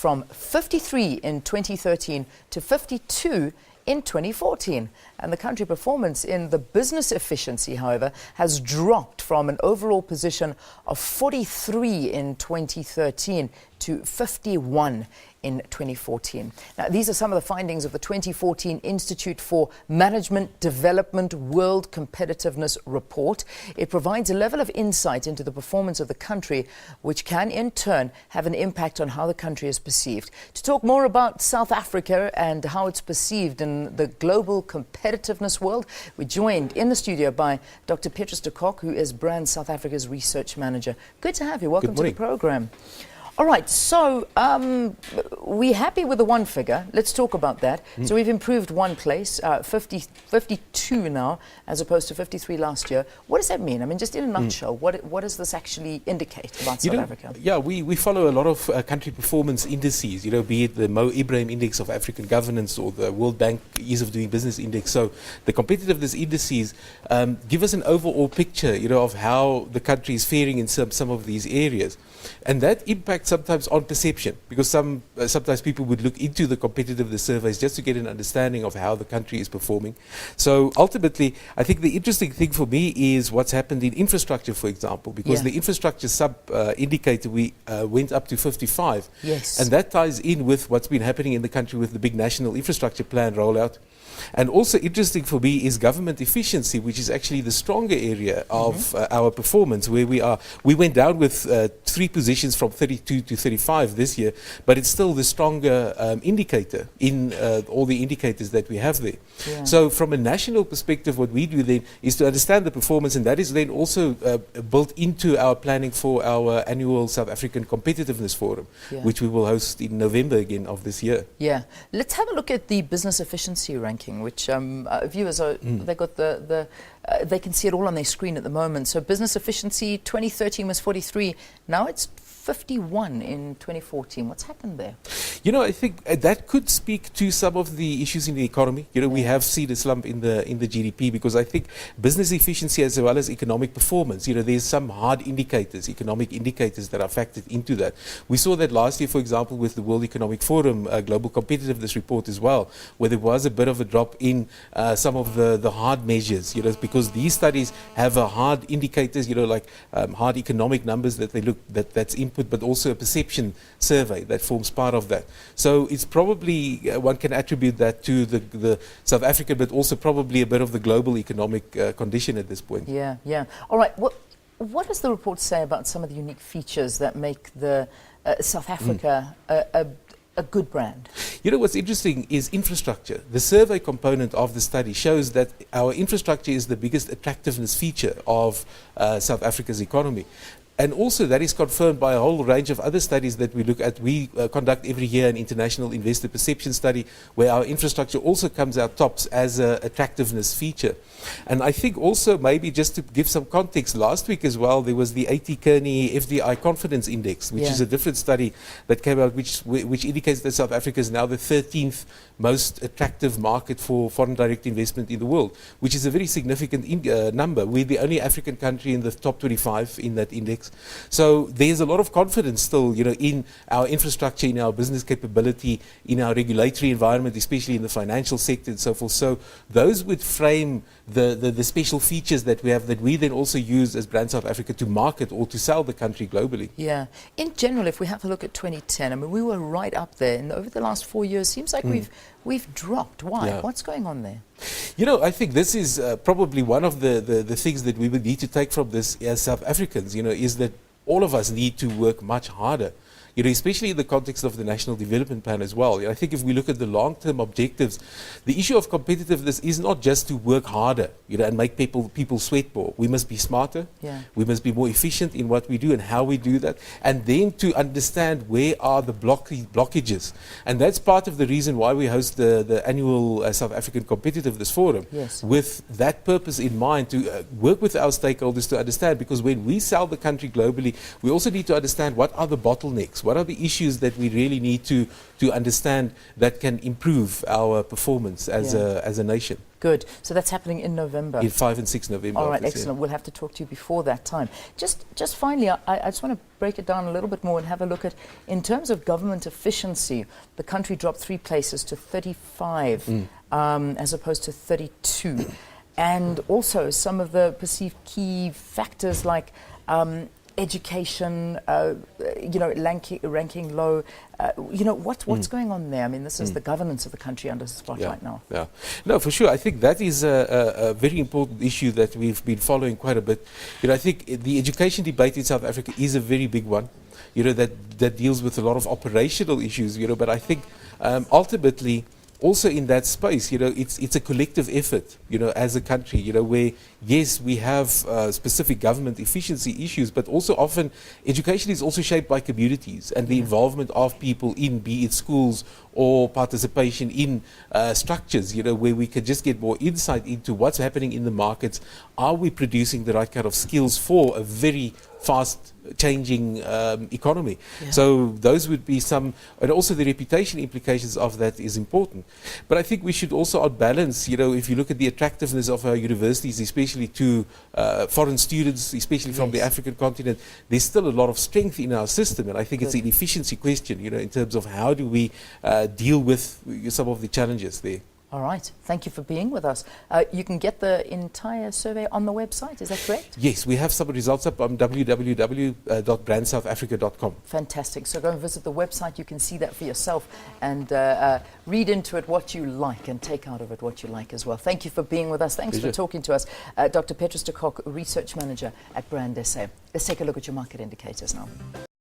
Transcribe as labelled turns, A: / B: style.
A: from 53 in 2013 to 52 in 2014. And the country performance in the business efficiency, however, has dropped from an overall position of 43 in 2013 to 51 in 2014. Now, these are some of the findings of the 2014 Institute for Management Development World Competitiveness Report. It provides a level of insight into the performance of the country, which can in turn have an impact on how the country is perceived. To talk more about South Africa and how it's perceived in the global competitiveness world, we're joined in the studio by Dr. Petrus de Kock, who is Brand South Africa's Research Manager. Good to have you. Welcome to the program. All right, so we're happy with the one figure. Let's talk about that. So we've improved one place, 52 now, as opposed to 53 last year. What does that mean? I mean, just in a nutshell, what does this actually indicate about South Africa?
B: Yeah, we follow a lot of country performance indices, be it the Mo Ibrahim Index of African Governance or the World Bank Ease of Doing Business Index. So the competitiveness indices give us an overall picture, of how the country is faring in some of these areas. And that impacts sometimes on perception, because sometimes people would look into the competitiveness surveys just to get an understanding of how the country is performing. So ultimately, I think the interesting thing for me is what's happened in infrastructure, for example, because the infrastructure indicator, we went up to 55.
A: Yes.
B: And that ties in with what's been happening in the country with the big national infrastructure plan rollout. And also interesting for me is government efficiency, which is actually the stronger area of our performance, where we went down with 3 positions from 32 to 35 this year, but it's still the stronger indicator in all the indicators that we have there.
A: Yeah.
B: So from a national perspective, what we do then is to understand the performance, and that is then also built into our planning for our annual South African Competitiveness Forum, which we will host in November again of this year.
A: Yeah. Let's have a look at the business efficiency ranking, which viewers are, they got they can see it all on their screen at the moment. So business efficiency, 2013 was 43. Now it's 51 in 2014. What's happened there?
B: I think that could speak to some of the issues in the economy. We have seen a slump in the GDP, because I think business efficiency as well as economic performance, there's some hard indicators, economic indicators that are factored into that. We saw that last year, for example, with the World Economic Forum Global Competitiveness Report as well, where there was a bit of a drop in some of the hard measures, because these studies have a hard indicators, like hard economic numbers that they look, that's input, but also a perception survey that forms part of that. So it's probably, one can attribute that to the South African, but also probably a bit of the global economic condition at this point.
A: Yeah, yeah. All right, what does the report say about some of the unique features that make the South Africa a good brand?
B: What's interesting is infrastructure. The survey component of the study shows that our infrastructure is the biggest attractiveness feature of South Africa's economy. And also that is confirmed by a whole range of other studies that we look at. We conduct every year an international investor perception study where our infrastructure also comes out tops as an attractiveness feature. And I think also, maybe just to give some context, last week as well there was the A.T. Kearney FDI Confidence Index, which is a different study that came out, which indicates that South Africa is now the 13th most attractive market for foreign direct investment in the world, which is a very significant number. We're the only African country in the top 25 in that index. So there's a lot of confidence still, in our infrastructure, in our business capability, in our regulatory environment, especially in the financial sector and so forth. So those would frame the special features that we have, that we then also use as Brand South Africa to market or to sell the country globally.
A: Yeah. In general, if we have a look at 2010, I mean, we were right up there, and over the last 4 years, seems like we've dropped. Why?
B: Yeah.
A: What's going on there?
B: I think this is probably one of the things that we would need to take from this as South Africans, is that all of us need to work much harder. Especially in the context of the National Development Plan as well. I think if we look at the long-term objectives, the issue of competitiveness is not just to work harder, and make people sweat more. We must be smarter.
A: Yeah.
B: We must be more efficient in what we do and how we do that, and then to understand where are the blockages. And that's part of the reason why we host the annual South African Competitiveness Forum.
A: Yes.
B: With that purpose in mind, to work with our stakeholders to understand, because when we sell the country globally, we also need to understand what are the bottlenecks. topics? What are the issues that we really need to understand that can improve our performance as a nation?
A: Good. So that's happening in November.
B: In 5 and 6 November.
A: All right, excellent. We'll have to talk to you before that time. Just finally, I just want to break it down a little bit more and have a look at, in terms of government efficiency, the country dropped 3 places to 35 as opposed to 32. And also some of the perceived key factors like education, ranking low. What's going on there? I mean, this is the governance of the country under spotlight now. Yeah,
B: no, for sure. I think that is a very important issue that we've been following quite a bit. I think the education debate in South Africa is a very big one. That deals with a lot of operational issues. But I think ultimately, also in that space, it's a collective effort, as a country, where, yes, we have specific government efficiency issues, but also often education is also shaped by communities and the involvement of people in, be it schools or participation in structures, where we can just get more insight into what's happening in the markets. Are we producing the right kind of skills for a very fast changing economy? So those would be some, and also the reputation implications of that is important. But I think we should also outbalance, if you look at the attractiveness of our universities, especially to foreign students, especially from the African continent, there's still a lot of strength in our system, and I think it's an efficiency question, in terms of how do we deal with some of the challenges there.
A: All right. Thank you for being with us. You can get the entire survey on the website, is that correct?
B: Yes, we have some results up on www.brandsouthafrica.com.
A: Fantastic. So go and visit the website. You can see that for yourself and read into it what you like and take out of it what you like as well. Thank you for being with us. Thanks for talking to us. Dr. Petrus de Kock, Research Manager at Brand SA. Let's take a look at your market indicators now.